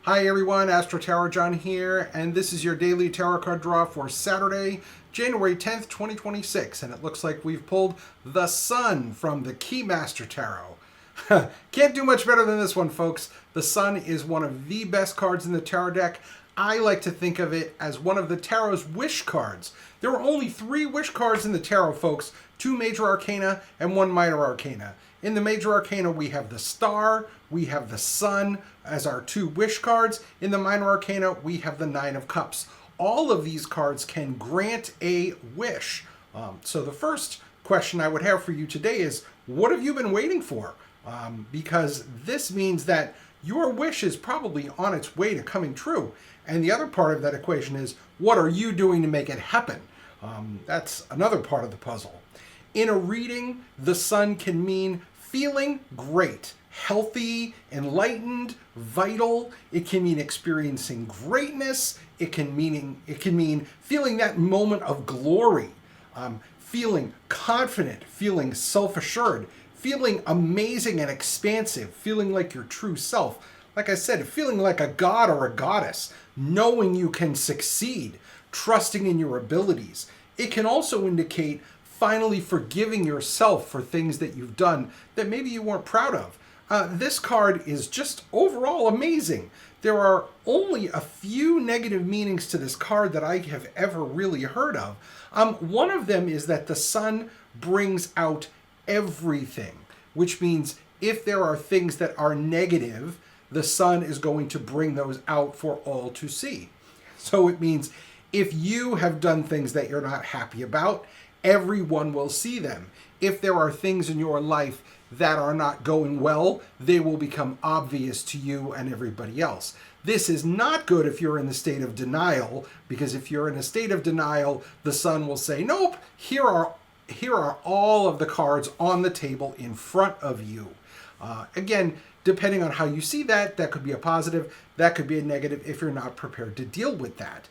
Hi everyone, AstroTarotJohn here, and this is your daily tarot card draw for Saturday, January 10th, 2026, and it looks like we've pulled the Sun from the Keymaster Tarot. Can't do much better than this one, folks. The Sun is one of the best cards in the tarot deck. I like to think of it as one of the tarot's wish cards. There are only 3 wish cards in the tarot, folks, 2 major arcana and 1 minor arcana. In the major arcana, we have the Star, we have the Sun as our 2 wish cards. In the minor arcana, we have the 9 of Cups. All of these cards can grant a wish. So the first question I would have for you today is, what have you been waiting for? Because this means that your wish is probably on its way to coming true. And the other part of that equation is, what are you doing to make it happen? That's another part of the puzzle. In a reading, the Sun can mean feeling great, healthy, enlightened, vital. It can mean experiencing greatness. It can mean feeling that moment of glory, feeling confident, feeling self-assured, feeling amazing and expansive, feeling like your true self. Like I said, feeling like a god or a goddess, knowing you can succeed, trusting in your abilities. It can also indicate finally forgiving yourself for things that you've done that maybe you weren't proud of. This card is just overall amazing. There are only a few negative meanings to this card that I have ever really heard of. One of them is that the Sun brings out everything, which means if there are things that are negative, the Sun is going to bring those out for all to see. So it means if you have done things that you're not happy about, everyone will see them. If there are things in your life that are not going well, they will become obvious to you and everybody else. This is not good if you're in the state of denial, because if you're in a state of denial, the Sun will say, nope, here are all of the cards on the table in front of you. Again, depending on how you see that, that could be a positive, that could be a negative if you're not prepared to deal with that.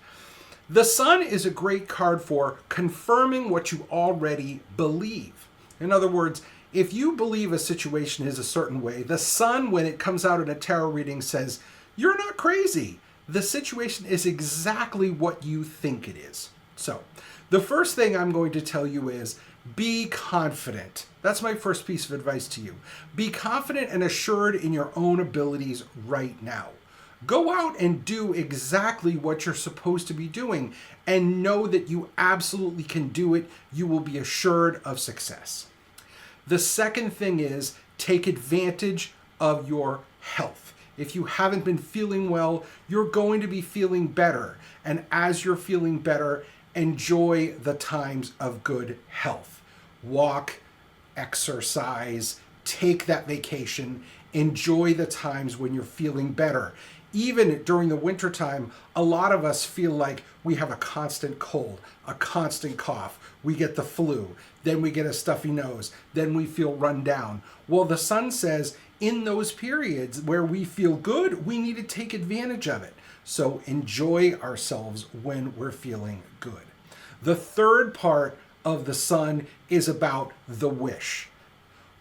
The Sun is a great card for confirming what you already believe. In other words, if you believe a situation is a certain way, the Sun, when it comes out in a tarot reading, says, you're not crazy. The situation is exactly what you think it is. So, the first thing I'm going to tell you is, be confident. That's my first piece of advice to you. Be confident and assured in your own abilities right now. Go out and do exactly what you're supposed to be doing and know that you absolutely can do it. You will be assured of success. The second thing is, take advantage of your health. If you haven't been feeling well, you're going to be feeling better. And as you're feeling better, enjoy the times of good health. Walk, exercise, take that vacation, enjoy the times when you're feeling better. Even during the wintertime, a lot of us feel like we have a constant cold, a constant cough. We get the flu, then we get a stuffy nose, then we feel run down. Well, the Sun says in those periods where we feel good, we need to take advantage of it. So enjoy ourselves when we're feeling good. The third part of the Sun is about the wish.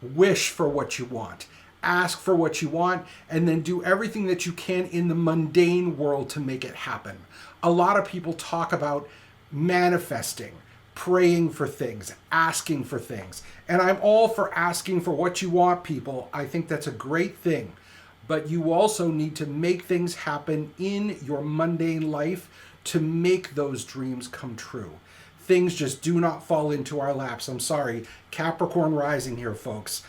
Wish for what you want. Ask for what you want, and then do everything that you can in the mundane world to make it happen. A lot of people talk about manifesting, praying for things, asking for things. And I'm all for asking for what you want, people. I think that's a great thing. But you also need to make things happen in your mundane life to make those dreams come true. Things just do not fall into our laps. I'm sorry. Capricorn rising here, folks.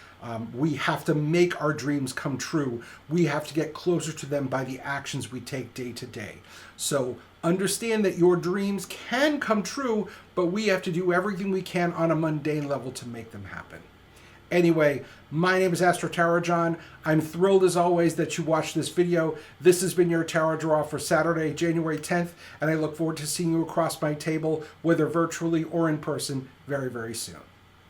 We have to make our dreams come true. We have to get closer to them by the actions we take day to day. So understand that your dreams can come true, but we have to do everything we can on a mundane level to make them happen. Anyway, my name is AstroTarotJohn. I'm thrilled as always that you watched this video. This has been your tarot draw for Saturday, January 10th, and I look forward to seeing you across my table, whether virtually or in person, very, very soon.